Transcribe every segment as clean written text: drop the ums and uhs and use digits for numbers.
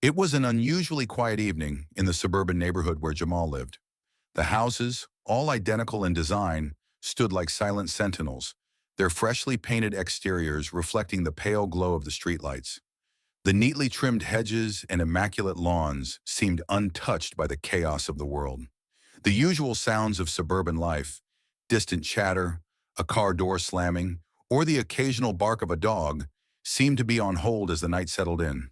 It was an unusually quiet evening in the suburban neighborhood where Jamal lived. The houses, all identical in design, stood like silent sentinels, their freshly painted exteriors reflecting the pale glow of the streetlights. The neatly trimmed hedges and immaculate lawns seemed untouched by the chaos of the world. The usual sounds of suburban life, distant chatter, a car door slamming, or the occasional bark of a dog, seemed to be on hold as the night settled in.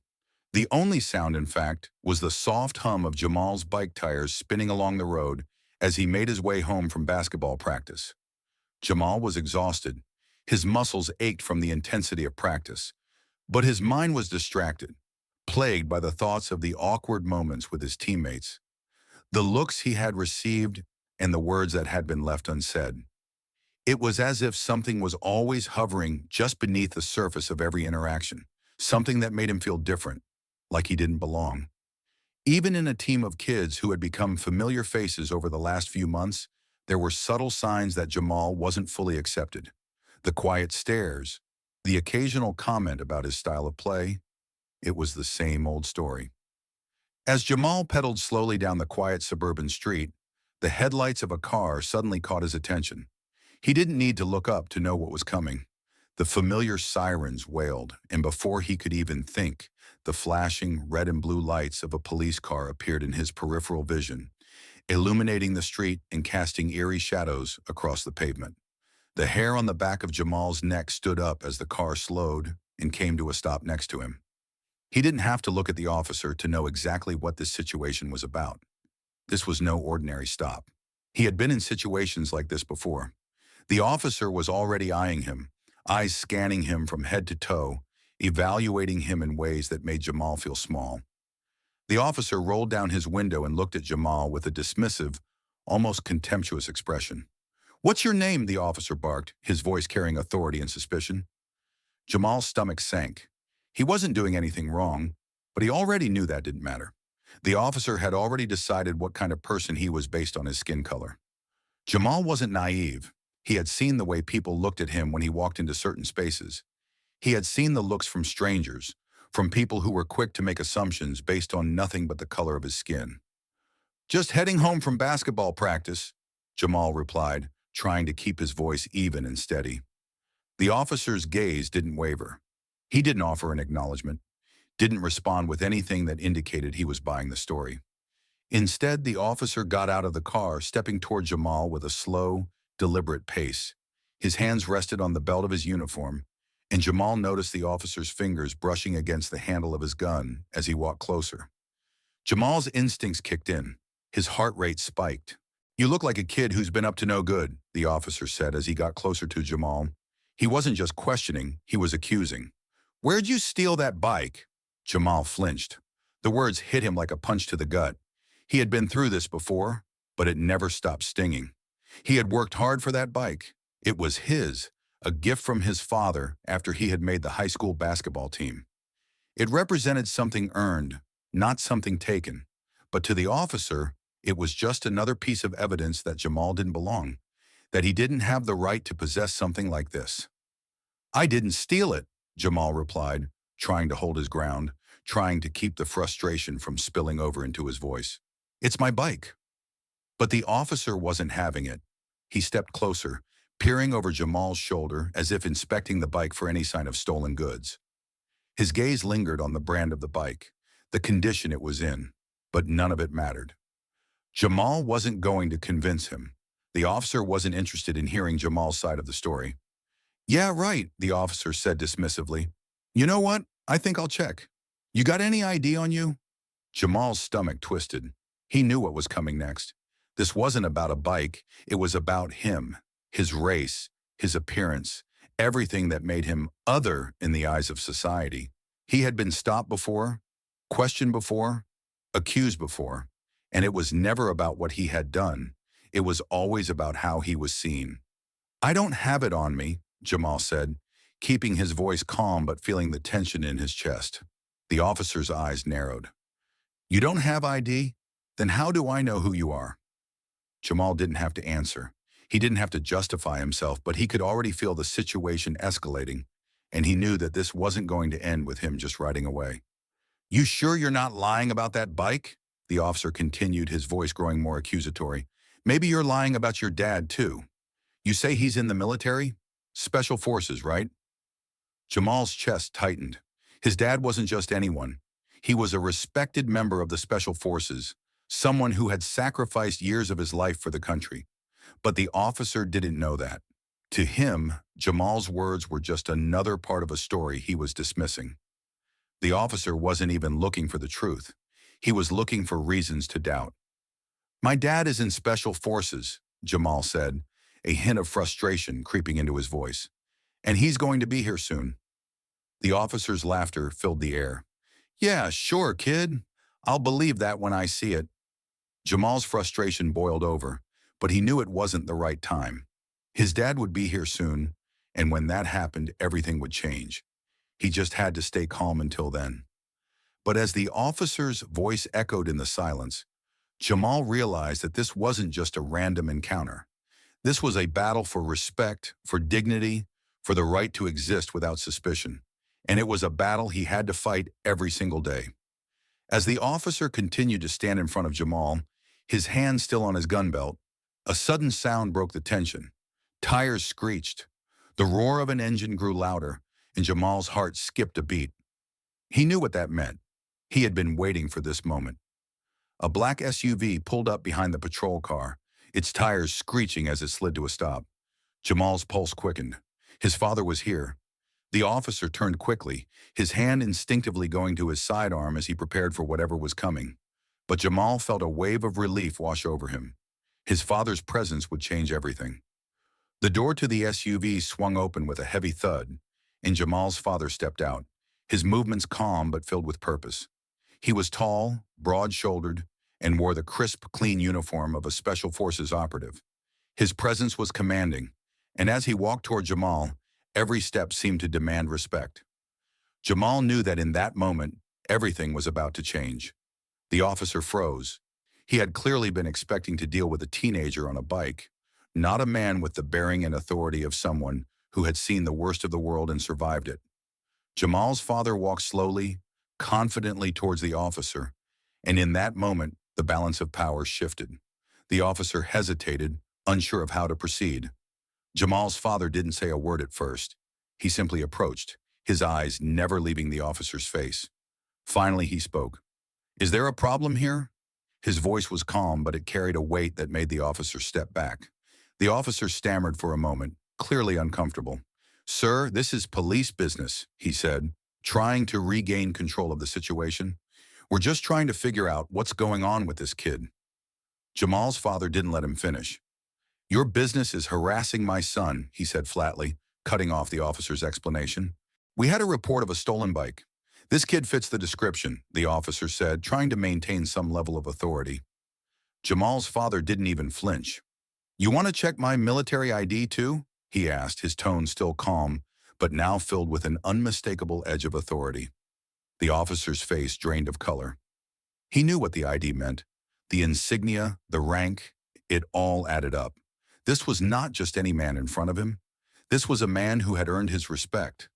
The only sound, in fact, was the soft hum of Jamal's bike tires spinning along the road as he made his way home from basketball practice. Jamal was exhausted. His muscles ached from the intensity of practice, but his mind was distracted, plagued by the thoughts of the awkward moments with his teammates, the looks he had received, and the words that had been left unsaid. It was as if something was always hovering just beneath the surface of every interaction, something that made him feel different, like he didn't belong. Even in a team of kids who had become familiar faces over the last few months, there were subtle signs that Jamal wasn't fully accepted. The quiet stares, the occasional comment about his style of play, it was the same old story. As Jamal pedaled slowly down the quiet suburban street, the headlights of a car suddenly caught his attention. He didn't need to look up to know what was coming. The familiar sirens wailed, and before he could even think, the flashing red and blue lights of a police car appeared in his peripheral vision, illuminating the street and casting eerie shadows across the pavement. The hair on the back of Jamal's neck stood up as the car slowed and came to a stop next to him. He didn't have to look at the officer to know exactly what this situation was about. This was no ordinary stop. He had been in situations like this before. The officer was already eyeing him, eyes scanning him from head to toe, evaluating him in ways that made Jamal feel small. The officer rolled down his window and looked at Jamal with a dismissive, almost contemptuous expression. "What's your name?" the officer barked, his voice carrying authority and suspicion. Jamal's stomach sank. He wasn't doing anything wrong, but he already knew that didn't matter. The officer had already decided what kind of person he was based on his skin color. Jamal wasn't naive. He had seen the way people looked at him when he walked into certain spaces. He had seen the looks from strangers, from people who were quick to make assumptions based on nothing but the color of his skin. "Just heading home from basketball practice," Jamal replied, trying to keep his voice even and steady. The officer's gaze didn't waver. He didn't offer an acknowledgement, didn't respond with anything that indicated he was buying the story. Instead, the officer got out of the car, stepping toward Jamal with a slow, deliberate pace. His hands rested on the belt of his uniform, and Jamal noticed the officer's fingers brushing against the handle of his gun as he walked closer. Jamal's instincts kicked in. His heart rate spiked. "You look like a kid who's been up to no good," the officer said as he got closer to Jamal. He wasn't just questioning, he was accusing. "Where'd you steal that bike?" Jamal flinched. The words hit him like a punch to the gut. He had been through this before, but it never stopped stinging. He had worked hard for that bike. It was his, a gift from his father after he had made the high school basketball team. It represented something earned, not something taken. But to the officer, it was just another piece of evidence that Jamal didn't belong, that he didn't have the right to possess something like this. "I didn't steal it," Jamal replied, trying to hold his ground, trying to keep the frustration from spilling over into his voice. "It's my bike." But the officer wasn't having it. He stepped closer, peering over Jamal's shoulder as if inspecting the bike for any sign of stolen goods. His gaze lingered on the brand of the bike, the condition it was in, but none of it mattered. Jamal wasn't going to convince him. The officer wasn't interested in hearing Jamal's side of the story. "Yeah, right," the officer said dismissively. "You know what? I think I'll check. You got any ID on you?" Jamal's stomach twisted. He knew what was coming next. This wasn't about a bike. It was about him, his race, his appearance, everything that made him other in the eyes of society. He had been stopped before, questioned before, accused before, and it was never about what he had done. It was always about how he was seen. "I don't have it on me," Jamal said, keeping his voice calm but feeling the tension in his chest. The officer's eyes narrowed. "You don't have ID? Then how do I know who you are?" Jamal didn't have to answer. He didn't have to justify himself, but he could already feel the situation escalating, and he knew that this wasn't going to end with him just riding away. You sure you're not lying about that bike? The officer continued, his voice growing more accusatory. Maybe you're lying about your dad, too. You say he's in the military? Special forces, right? Jamal's chest tightened. His dad wasn't just anyone. He was a respected member of the Special Forces, someone who had sacrificed years of his life for the country. But the officer didn't know that. To him, Jamal's words were just another part of a story he was dismissing. The officer wasn't even looking for the truth. He was looking for reasons to doubt. My dad is in Special Forces, Jamal said, a hint of frustration creeping into his voice. And he's going to be here soon. The officer's laughter filled the air. Yeah, sure, kid. I'll believe that when I see it. Jamal's frustration boiled over, but he knew it wasn't the right time. His dad would be here soon, and when that happened, everything would change. He just had to stay calm until then. But as the officer's voice echoed in the silence, Jamal realized that this wasn't just a random encounter. This was a battle for respect, for dignity, for the right to exist without suspicion. And it was a battle he had to fight every single day. As the officer continued to stand in front of Jamal, his hand still on his gun belt, a sudden sound broke the tension. Tires screeched. The roar of an engine grew louder, and Jamal's heart skipped a beat. He knew what that meant. He had been waiting for this moment. A black SUV pulled up behind the patrol car, its tires screeching as it slid to a stop. Jamal's pulse quickened. His father was here. The officer turned quickly, his hand instinctively going to his sidearm as he prepared for whatever was coming. But Jamal felt a wave of relief wash over him. His father's presence would change everything. The door to the SUV swung open with a heavy thud, and Jamal's father stepped out, his movements calm but filled with purpose. He was tall, broad-shouldered, and wore the crisp, clean uniform of a Special Forces operative. His presence was commanding, and as he walked toward Jamal, every step seemed to demand respect. Jamal knew that in that moment, everything was about to change. The officer froze. He had clearly been expecting to deal with a teenager on a bike, not a man with the bearing and authority of someone who had seen the worst of the world and survived it. Jamal's father walked slowly, confidently towards the officer, and in that moment, the balance of power shifted. The officer hesitated, unsure of how to proceed. Jamal's father didn't say a word at first. He simply approached, his eyes never leaving the officer's face. Finally, he spoke. Is there a problem here? His voice was calm, but it carried a weight that made the officer step back. The officer stammered for a moment, clearly uncomfortable. Sir, this is police business, he said, trying to regain control of the situation. We're just trying to figure out what's going on with this kid. Jamal's father didn't let him finish. Your business is harassing my son, he said flatly, cutting off the officer's explanation. We had a report of a stolen bike. This kid fits the description, the officer said, trying to maintain some level of authority. Jamal's father didn't even flinch. You want to check my military ID too? He asked, his tone still calm, but now filled with an unmistakable edge of authority. The officer's face drained of color. He knew what the ID meant. The insignia, the rank, it all added up. This was not just any man in front of him. This was a man who had earned his respect.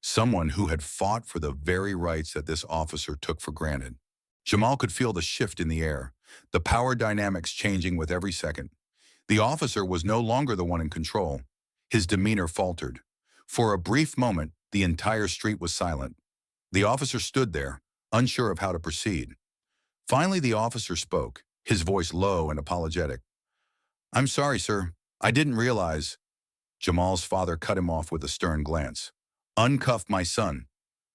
Someone who had fought for the very rights that this officer took for granted. Jamal could feel the shift in the air, the power dynamics changing with every second. The officer was no longer the one in control. His demeanor faltered. For a brief moment, the entire street was silent. The officer stood there, unsure of how to proceed. Finally, the officer spoke, his voice low and apologetic. I'm sorry, sir. I didn't realize. Jamal's father cut him off with a stern glance. Uncuff my son.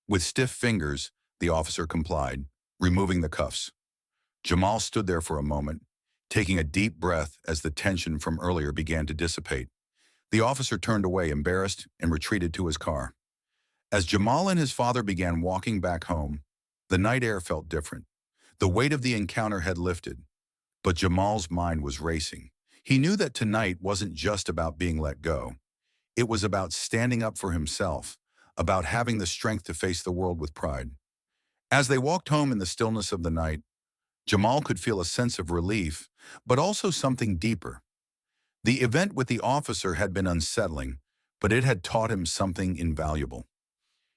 With stiff fingers, the officer complied, removing the cuffs. Jamal stood there for a moment, taking a deep breath as the tension from earlier began to dissipate. The officer turned away, embarrassed, and retreated to his car. As Jamal and his father began walking back home, the night air felt different. The weight of the encounter had lifted, but Jamal's mind was racing. He knew that tonight wasn't just about being let go. It was about standing up for himself, about having the strength to face the world with pride. As they walked home in the stillness of the night, Jamal could feel a sense of relief, but also something deeper. The event with the officer had been unsettling, but it had taught him something invaluable.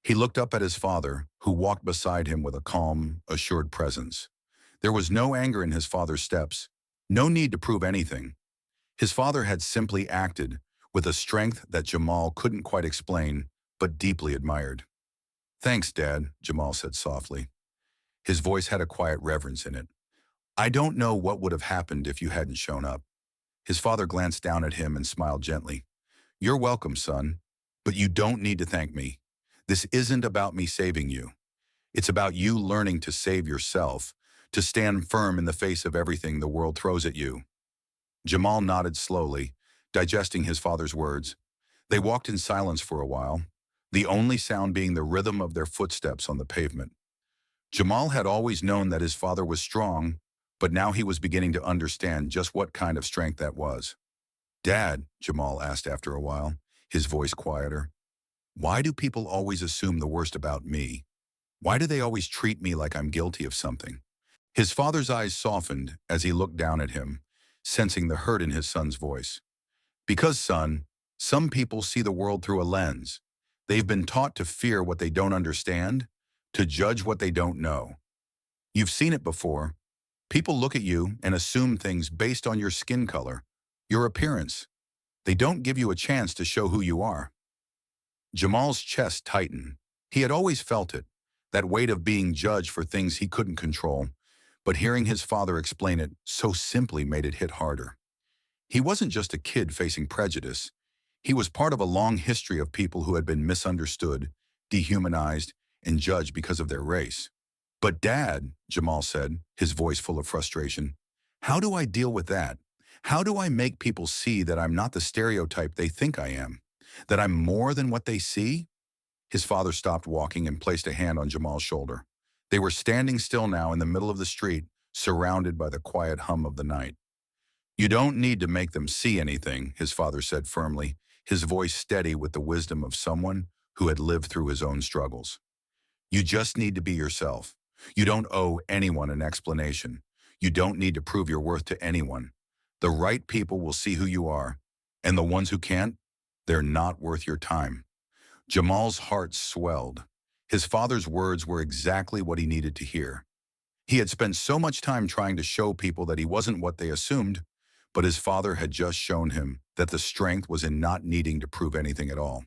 He looked up at his father, who walked beside him with a calm, assured presence. There was no anger in his father's steps, no need to prove anything. His father had simply acted with a strength that Jamal couldn't quite explain, but deeply admired. "Thanks, Dad," Jamal said softly. His voice had a quiet reverence in it. "I don't know what would have happened if you hadn't shown up." His father glanced down at him and smiled gently. "You're welcome, son, but you don't need to thank me. This isn't about me saving you. It's about you learning to save yourself, to stand firm in the face of everything the world throws at you." Jamal nodded slowly, digesting his father's words. They walked in silence for a while, the only sound being the rhythm of their footsteps on the pavement. Jamal had always known that his father was strong, but now he was beginning to understand just what kind of strength that was. "Dad," Jamal asked after a while, his voice quieter, "why do people always assume the worst about me? Why do they always treat me like I'm guilty of something?" His father's eyes softened as he looked down at him, sensing the hurt in his son's voice. "Because, son, some people see the world through a lens. They've been taught to fear what they don't understand, to judge what they don't know. You've seen it before. People look at you and assume things based on your skin color, your appearance. They don't give you a chance to show who you are." Jamal's chest tightened. He had always felt it, that weight of being judged for things he couldn't control, but hearing his father explain it so simply made it hit harder. He wasn't just a kid facing prejudice. He was part of a long history of people who had been misunderstood, dehumanized, and judged because of their race. "But Dad," Jamal said, his voice full of frustration, "how do I deal with that? How do I make people see that I'm not the stereotype they think I am? That I'm more than what they see?" His father stopped walking and placed a hand on Jamal's shoulder. They were standing still now in the middle of the street, surrounded by the quiet hum of the night. "You don't need to make them see anything," his father said firmly, his voice steady with the wisdom of someone who had lived through his own struggles. "You just need to be yourself. You don't owe anyone an explanation. You don't need to prove your worth to anyone. The right people will see who you are, and the ones who can't, they're not worth your time." Jamal's heart swelled. His father's words were exactly what he needed to hear. He had spent so much time trying to show people that he wasn't what they assumed, but his father had just shown him that the strength was in not needing to prove anything at all.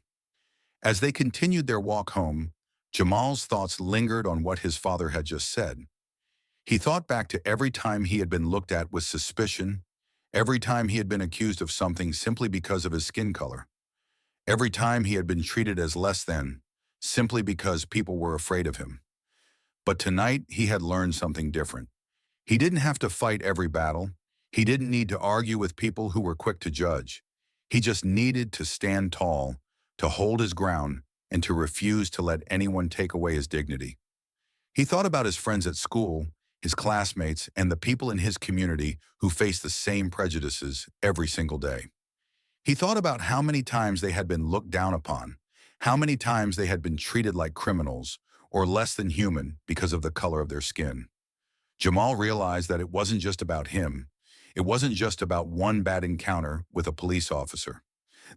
As they continued their walk home, Jamal's thoughts lingered on what his father had just said. He thought back to every time he had been looked at with suspicion, every time he had been accused of something simply because of his skin color, every time he had been treated as less than, simply because people were afraid of him. But tonight he had learned something different. He didn't have to fight every battle. He didn't need to argue with people who were quick to judge. He just needed to stand tall, to hold his ground, and to refuse to let anyone take away his dignity. He thought about his friends at school, his classmates, and the people in his community who faced the same prejudices every single day. He thought about how many times they had been looked down upon, how many times they had been treated like criminals or less than human because of the color of their skin. Jamal realized that it wasn't just about him. It wasn't just about one bad encounter with a police officer.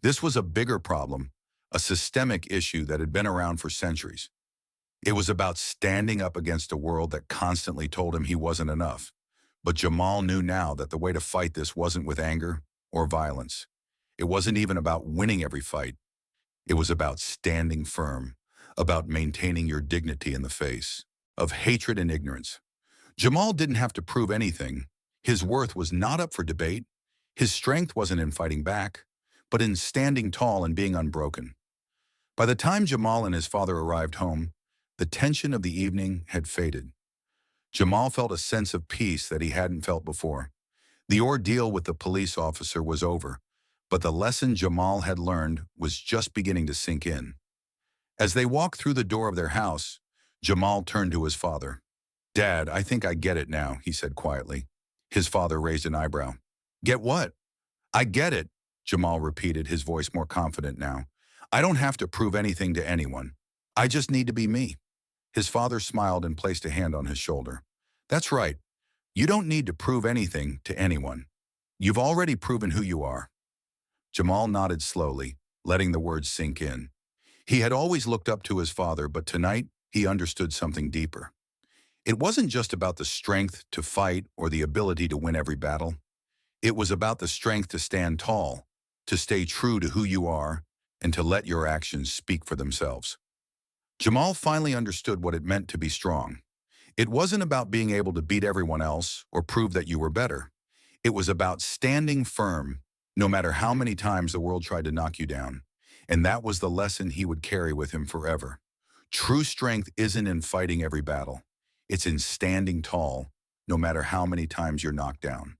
This was a bigger problem, a systemic issue that had been around for centuries. It was about standing up against a world that constantly told him he wasn't enough. But Jamal knew now that the way to fight this wasn't with anger or violence. It wasn't even about winning every fight. It was about standing firm, about maintaining your dignity in the face of hatred and ignorance. Jamal didn't have to prove anything. His worth was not up for debate. His strength wasn't in fighting back, but in standing tall and being unbroken. By the time Jamal and his father arrived home, the tension of the evening had faded. Jamal felt a sense of peace that he hadn't felt before. The ordeal with the police officer was over, but the lesson Jamal had learned was just beginning to sink in. As they walked through the door of their house, Jamal turned to his father. "Dad, I think I get it now," he said quietly. His father raised an eyebrow. "Get what?" "I get it," Jamal repeated, his voice more confident now. "I don't have to prove anything to anyone. I just need to be me." His father smiled and placed a hand on his shoulder. "That's right. You don't need to prove anything to anyone. You've already proven who you are." Jamal nodded slowly, letting the words sink in. He had always looked up to his father, but tonight he understood something deeper. It wasn't just about the strength to fight or the ability to win every battle. It was about the strength to stand tall, to stay true to who you are, and to let your actions speak for themselves. Jamal finally understood what it meant to be strong. It wasn't about being able to beat everyone else or prove that you were better. It was about standing firm, no matter how many times the world tried to knock you down. And that was the lesson he would carry with him forever. True strength isn't in fighting every battle. It's in standing tall, no matter how many times you're knocked down.